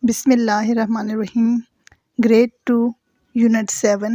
Bismillahirrahmanirrahim. Grade 2, Unit 7.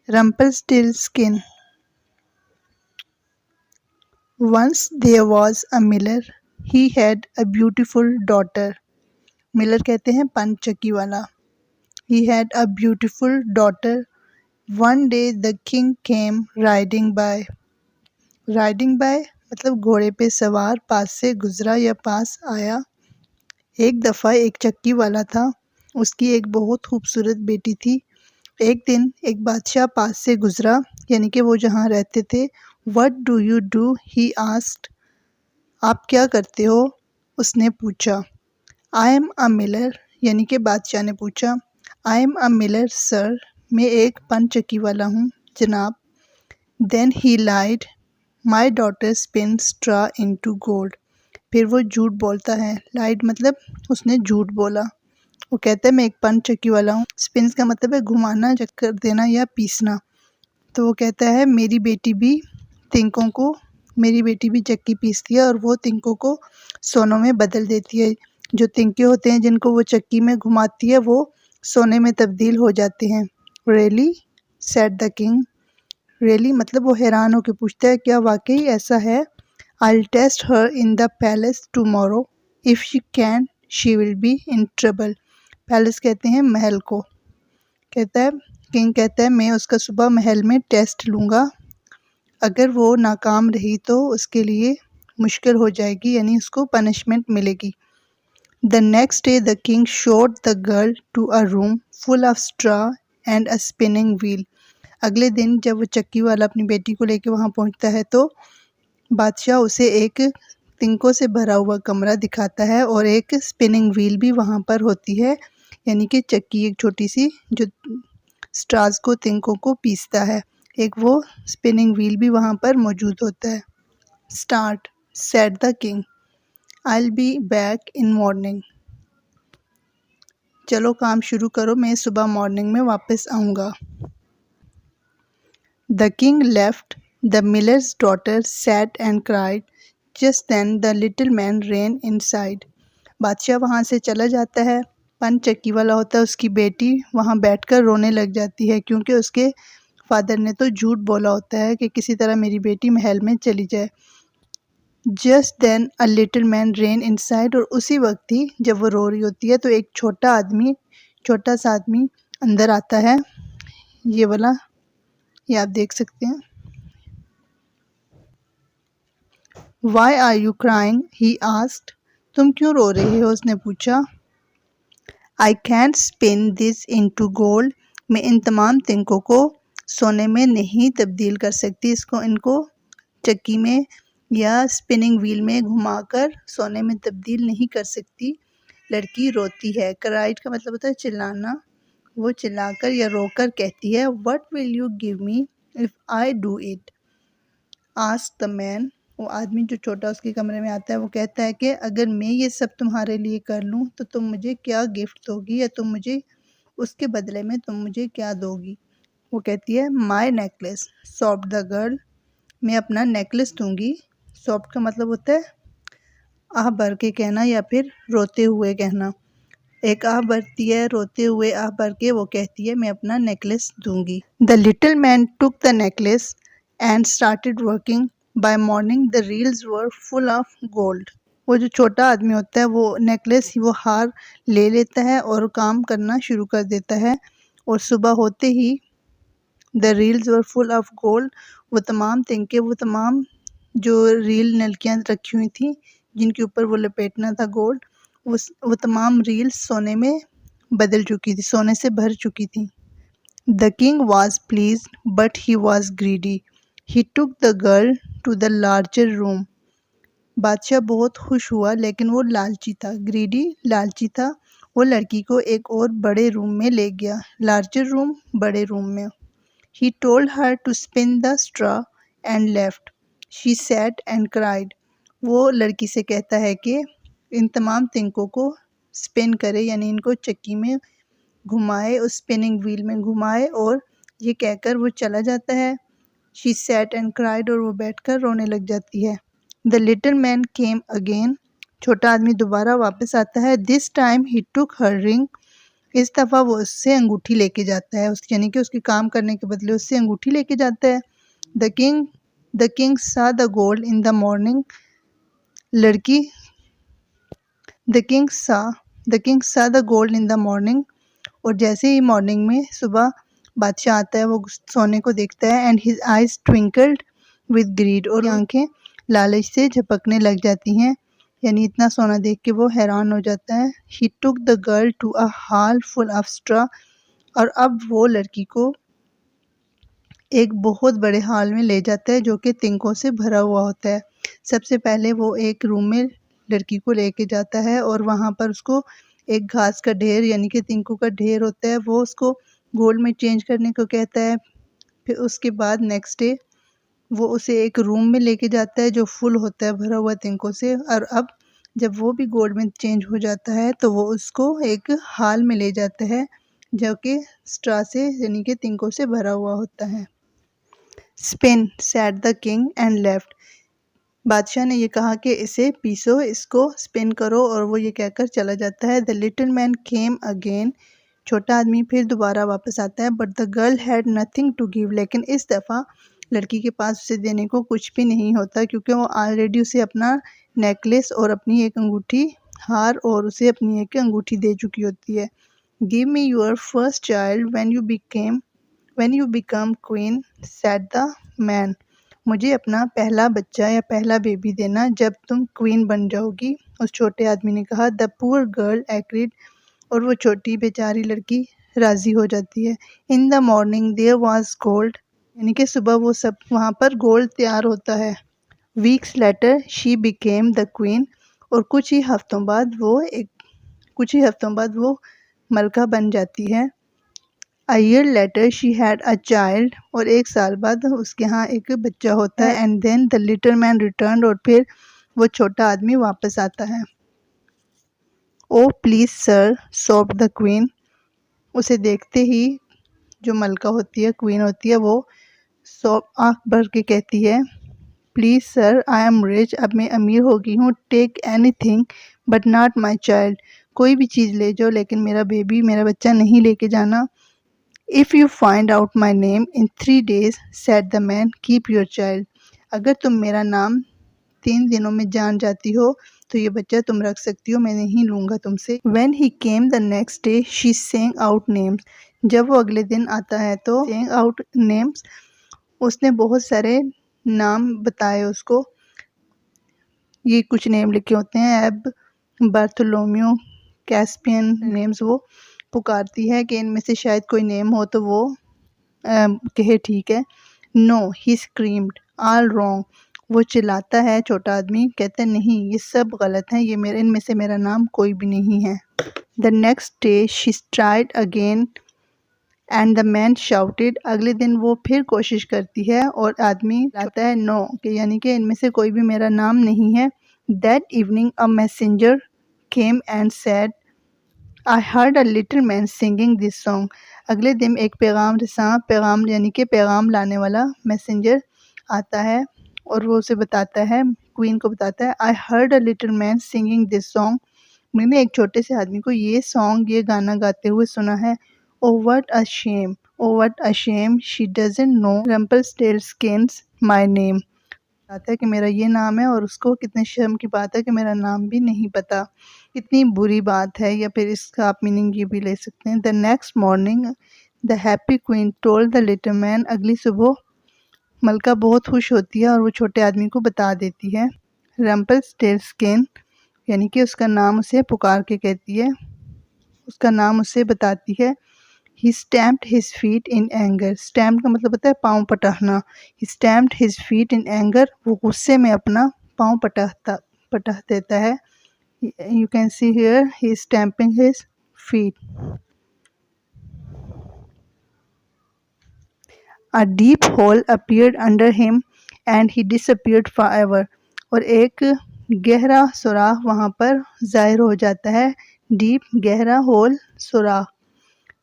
Rumpelstiltskin. Once there was a miller. He had a beautiful daughter. Miller कहते हैं पंचक्की वाला. He had a beautiful daughter. One day the king came riding by. Riding by मतलब घोड़े पे सवार पास से गुजरा या पास आया. एक दफ़ा एक चक्की वाला था. उसकी एक बहुत खूबसूरत बेटी थी. एक दिन एक बादशाह पास से गुजरा यानी कि वो जहाँ रहते थे. "What do you do?" he asked. आप क्या करते हो? उसने पूछा. "I am a miller." यानी कि बादशाह ने पूछा. "I am a miller, sir." मैं एक पंचक्की वाला हूँ जनाब. Then he lied. "My daughter spins straw into gold." फिर वो झूठ बोलता है. लाइड मतलब उसने झूठ बोला. वो कहता है मैं एक पंचक्की वाला हूँ. स्पिन्स का मतलब है घुमाना, चक्कर देना या पीसना. तो वो कहता है मेरी बेटी भी चक्की पीसती है और वो तिनकों को सोनों में बदल देती है. जो तिनके होते हैं जिनको वो चक्की में घुमाती है वो सोने में तब्दील हो जाते हैं. "Really?" said the king. Really मतलब वो हैरान होकर पूछता है क्या वाकई ऐसा है? "I'll test her in the palace tomorrow. If she can't, she will be in trouble." Palace कहते हैं महल को. किंग कहता है मैं उसका सुबह महल में टेस्ट लूँगा. अगर वो नाकाम रही तो उसके लिए मुश्किल हो जाएगी यानी उसको पनिशमेंट मिलेगी. The next day the king showed the girl to a room full of straw and a spinning wheel. अगले दिन जब वो चक्की वाला अपनी बेटी को लेकर वहाँ पहुँचता है तो बादशाह उसे एक तिनकों से भरा हुआ कमरा दिखाता है और एक स्पिनिंग व्हील भी वहाँ पर होती है यानी कि चक्की एक छोटी सी जो स्ट्रास को तिनकों को पीसता है. एक वो स्पिनिंग व्हील भी वहाँ पर मौजूद होता है. "Start," said the king. "I'll be back in morning." चलो काम शुरू करो, मैं सुबह मॉर्निंग में वापस आऊँगा. The king left. The miller's daughter sat and cried. Just then the little man ran inside. बादशाह वहाँ से चला जाता है. पंचक्की वाला होता है उसकी बेटी वहाँ बैठकर रोने लग जाती है क्योंकि उसके फादर ने तो झूठ बोला होता है कि किसी तरह मेरी बेटी महल में चली जाए. Just then a little man ran inside. और उसी वक्त ही जब वो रो रही होती है तो एक छोटा सा आदमी अंदर आता है. ये वाला ये आप देख सकते हैं. "Why are you crying?" he asked. तुम क्यों रो रहे हो? उसने पूछा. "I can't spin this into gold." मैं इन तमाम तिनकों को सोने में नहीं तब्दील कर सकती. इनको चक्की में या स्पिनिंग व्हील में घुमाकर सोने में तब्दील नहीं कर सकती. लड़की रोती है. क्राइड का मतलब होता है चिल्लाना. वो चिल्लाकर या रोकर कहती है. "What will you give me if I do it?" asked the man. वो आदमी जो छोटा उसके कमरे में आता है वो कहता है कि अगर मैं ये सब तुम्हारे लिए कर लूँ तो तुम मुझे क्या गिफ्ट दोगी या तुम मुझे उसके बदले में तुम मुझे क्या दोगी? वो कहती है "My necklace," sobbed the girl. मैं अपना नेकलेस दूंगी. सॉफ्ट का मतलब होता है आह भर के कहना या फिर रोते हुए कहना. एक आह भरती है रोते हुए आह भर के वो कहती है मैं अपना नेकलेस दूंगी. The little man took the necklace and started working. By morning the reels were full of gold. वो जो छोटा आदमी होता है वो नेकलेस वो हार ले लेता है और काम करना शुरू कर देता है. और सुबह होते ही the reels were full of gold. वो तमाम तिनके वो तमाम जो रील नलकियाँ रखी हुई थी जिनके ऊपर वो लपेटना था गोल्ड वो तमाम रील्स सोने में बदल चुकी थी, सोने से भर चुकी थी. The king was pleased but he was greedy. He took the girl to the larger room. बादशाह बहुत खुश हुआ लेकिन वो लालची था. ग्रीडी लालची था. वो लड़की को एक और बड़े रूम में ले गया. लार्जर रूम बड़े रूम में. He told her to spin the straw and left. She sat and cried. वो लड़की से कहता है कि इन तमाम तिनकों को स्पिन करे यानी इनको चक्की में घुमाए उस स्पिनिंग व्हील में घुमाए और ये कहकर वो चला जाता है. She sat and cried. और वो बैठकर रोने लग जाती है. The little man came again. छोटा आदमी दोबारा वापस आता है। This time he took her ring. इस दफ़ा वो उससे अंगूठी लेके जाता है, उसकी यानी कि उसके काम करने के बदले उससे अंगूठी लेके जाता है। द किंग सा the gold in the morning. लड़की द किंग सा the gold in the morning. और जैसे ही मॉर्निंग में सुबह बादशाह आता है, वो सोने को देखता है। And his eyes twinkled with greed. और आंखें लालच से झपकने लग जाती हैं, यानी इतना सोना देख के वो हैरान हो जाता है। He took the girl to a hall full of straw. और अब वो लड़की को एक बहुत बड़े हॉल में ले जाता है जो कि तिनकों से भरा हुआ होता है। सबसे पहले वो एक रूम में लड़की को लेके जाता है और वहाँ पर उसको एक घास का ढेर यानी कि तिनकों का ढेर होता है, वो उसको गोल्ड में चेंज करने को कहता है। फिर उसके बाद नेक्स्ट डे वो उसे एक रूम में लेके जाता है जो फुल होता है भरा हुआ तिनकों से। और अब जब वो भी गोल्ड में चेंज हो जाता है तो वो उसको एक हॉल में ले जाता है जो कि स्ट्रॉ से यानी कि तिनकों से भरा हुआ होता है। Spin sad the king and left. बादशाह ने ये कहा कि इसे पीसो, इसको स्पिन करो, और वो ये कहकर चला जाता है। The little man came again. छोटा आदमी फिर दोबारा वापस आता है। But the girl had nothing to give. लेकिन इस दफ़ा लड़की के पास उसे देने को कुछ भी नहीं होता, क्योंकि वो ऑलरेडी उसे अपना नेकलेस और अपनी एक अंगूठी हार और उसे अपनी एक अंगूठी दे चुकी होती है। Give me your first child when you become queen said the man. मुझे अपना पहला बच्चा या पहला बेबी देना जब तुम क्वीन बन जाओगी, उस छोटे आदमी ने कहा। The poor girl agreed. और वो छोटी बेचारी लड़की राज़ी हो जाती है। In the morning there was gold. यानी कि सुबह वो सब वहाँ पर गोल्ड तैयार होता है। Weeks later she became the queen. और कुछ ही हफ्तों बाद वो मलका बन जाती है। A year later she had a child। और एक साल बाद उसके यहाँ एक बच्चा होता है। And then the little man return. और फिर वो छोटा आदमी वापस आता है। Oh please sir stopped the queen. उसे देखते ही जो मलका होती है, क्वीन होती है, वो आँख भर के कहती है, please sir I am rich. अब मैं अमीर हो गई हूँ। Take anything but not my child. कोई भी चीज़ ले जाओ लेकिन मेरा बच्चा नहीं लेके जाना। If you find out my name in 3 days said the man keep your child. अगर तुम मेरा नाम 3 दिनों में जान जाती हो तो ये बच्चा तुम रख सकती हो, मैं नहीं लूँगा तुमसे। When he came the next day she sang out names। जब वो अगले दिन आता है तो sang out names, उसने बहुत सारे नाम बताए उसको। ये कुछ नेम लिखे होते हैं, एब, बार्थोलोम्यू, कैस्पियन नेम्स। वो पुकारती है कि इनमें से शायद कोई नेम हो तो वो कहे ठीक है। नो ही स्क्रीम्ड ऑल रॉन्ग। वो चिल्लाता है, छोटा आदमी कहता है नहीं ये सब गलत है, इनमें से मेरा नाम कोई भी नहीं है। The next day she tried again and the man shouted. अगले दिन वो फिर कोशिश करती है और आदमी कहता है नो, कि यानी कि इनमें से कोई भी मेरा नाम नहीं है। That evening a messenger came and said I heard a little man singing this song. अगले दिन एक पैगाम यानी कि पैगाम लाने वाला मैसेंजर आता है और वो उसे बताता है, क्वीन को बताता है, I heard a little man singing this song. मैंने एक छोटे से आदमी को ये गाना गाते हुए सुना है। Oh what a shame she doesn't know Rumpelstiltskin's my name. आता है कि मेरा ये नाम है और उसको कितने शर्म की बात है कि मेरा नाम भी नहीं पता। कितनी बुरी बात है, या फिर इसका आप मीनिंग ये भी ले सकते हैं। The next morning the happy queen told the little man. अगली सुबह मलका बहुत खुश होती है और वो छोटे आदमी को बता देती है। रम्पलस्टिल्टस्किन यानी कि उसका नाम उसे पुकार के कहती है, उसका नाम उसे बताती है। He stamped his feet in anger। Stamped का मतलब होता है पाँव पटकना। He stamped his feet in anger। वो गुस्से में अपना पाँव पटक देता है। You can see here he is stamping his feet। A deep hole appeared under him and he disappeared forever। और एक गहरा सुराख वहाँ पर ज़ाहिर हो जाता है। डीप गहरा, होल सुराख।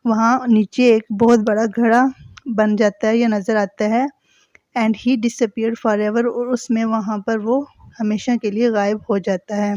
वहाँ नीचे एक बहुत बड़ा घड़ा बन जाता है या नज़र आता है। And he disappeared forever. और उसमें वहाँ पर वो हमेशा के लिए गायब हो जाता है।